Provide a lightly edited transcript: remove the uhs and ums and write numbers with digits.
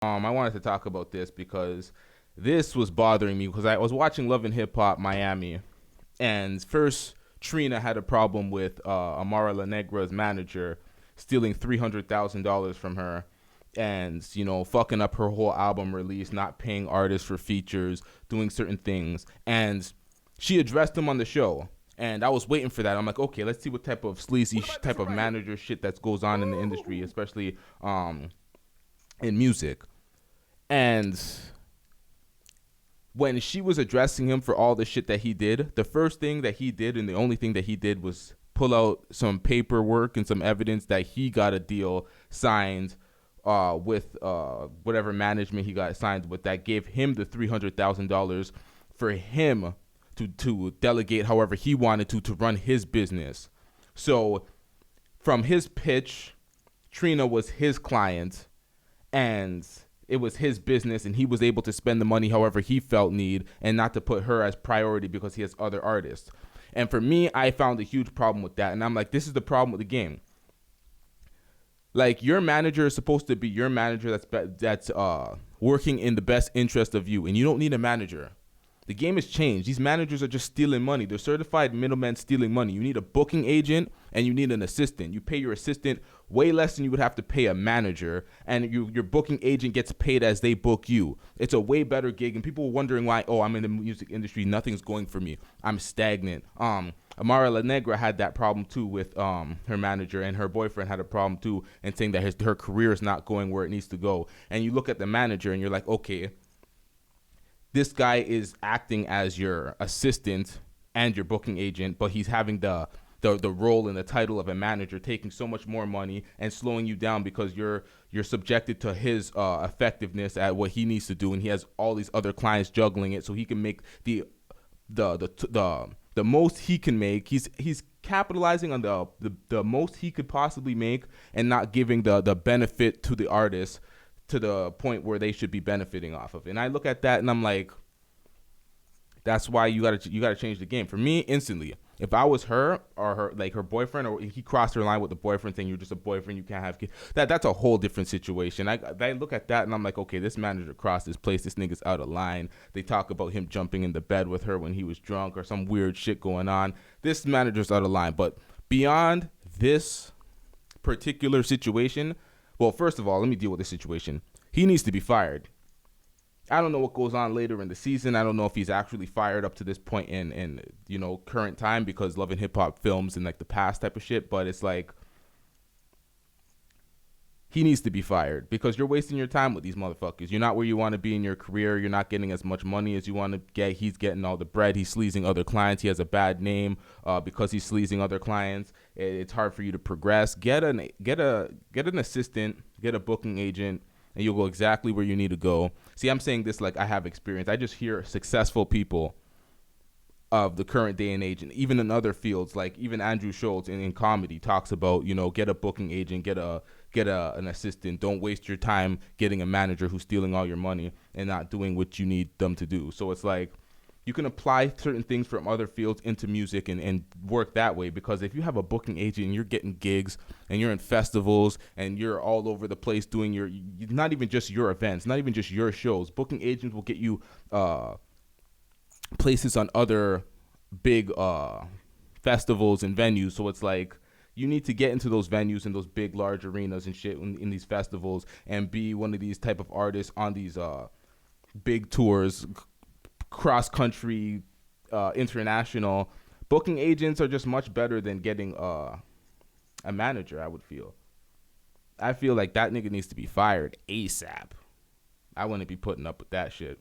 I wanted to talk about this because this was bothering me because I was watching Love and Hip Hop Miami, and first Trina had a problem with Amara La Negra's manager stealing $300,000 from her, and fucking up her whole album release, not paying artists for features, doing certain things, and she addressed him on the show. And I was waiting for that. I'm like, okay, let's see what type of sleazy type of manager shit that goes on in the industry, especially in music. And when she was addressing him for all the shit that he did, the first thing that he did and the only thing that he did was pull out some paperwork and some evidence that he got a deal signed with whatever management he got signed with that gave him the $300,000 for him to delegate however he wanted to run his business. So from his pitch, Trina was his client, and it was his business, and he was able to spend the money however he felt need and not to put her as priority because he has other artists. And for me, I found a huge problem with that. And I'm like, this is the problem with the game. Like, your manager is supposed to be your manager that's working in the best interest of you, and you don't need a manager. The game has changed. These managers are just stealing money. They're certified middlemen stealing money. You need a booking agent and you need an assistant. You pay your assistant way less than you would have to pay a manager, and your booking agent gets paid as they book you. It's a way better gig, and people were wondering why, I'm in the music industry, nothing's going for me. I'm stagnant. Amara La Negra had that problem too with her manager, and her boyfriend had a problem too, and saying that her career is not going where it needs to go. And you look at the manager and you're like, okay, this guy is acting as your assistant and your booking agent, but he's having the role and the title of a manager, taking so much more money and slowing you down because you're subjected to his effectiveness at what he needs to do, and he has all these other clients juggling it, so he can make the most he can make. He's capitalizing on the most he could possibly make and not giving the benefit to the artist to the point where they should be benefiting off of. And I look at that and I'm like, that's why you gotta change the game. For me, instantly, if I was her or her boyfriend, or he crossed her line with the boyfriend saying you're just a boyfriend, you can't have kids, that's a whole different situation. I look at that and I'm like, okay, this manager crossed this place. This nigga's out of line. They talk about him jumping in the bed with her when he was drunk or some weird shit going on. This manager's out of line. But beyond this particular situation, well, first of all, let me deal with this situation. He needs to be fired. I don't know what goes on later in the season. I don't know if he's actually fired up to this point in current time, because Love and Hip Hop films in like the past type of shit. But it's like, he needs to be fired because you're wasting your time with these motherfuckers. You're not where you want to be in your career. You're not getting as much money as you want to get. He's getting all the bread. He's sleazing other clients. He has a bad name because he's sleazing other clients. It's hard for you to progress. Get an assistant. Get a booking agent, and you'll go exactly where you need to go. See, I'm saying this like I have experience. I just hear successful people of the current day and age, and even in other fields, like even Andrew Schultz in comedy talks about, get a booking agent, get an assistant. Don't waste your time getting a manager who's stealing all your money and not doing what you need them to do. So it's like, you can apply certain things from other fields into music and work that way, because if you have a booking agent and you're getting gigs and you're in festivals and you're all over the place doing not even just your events, not even just your shows, booking agents will get you places on other big festivals and venues. So it's like, you need to get into those venues and those big, large arenas and shit in these festivals and be one of these type of artists on these big tours, cross-country, international. Booking agents are just much better than getting a manager, I feel like that nigga needs to be fired ASAP. I wouldn't be putting up with that shit.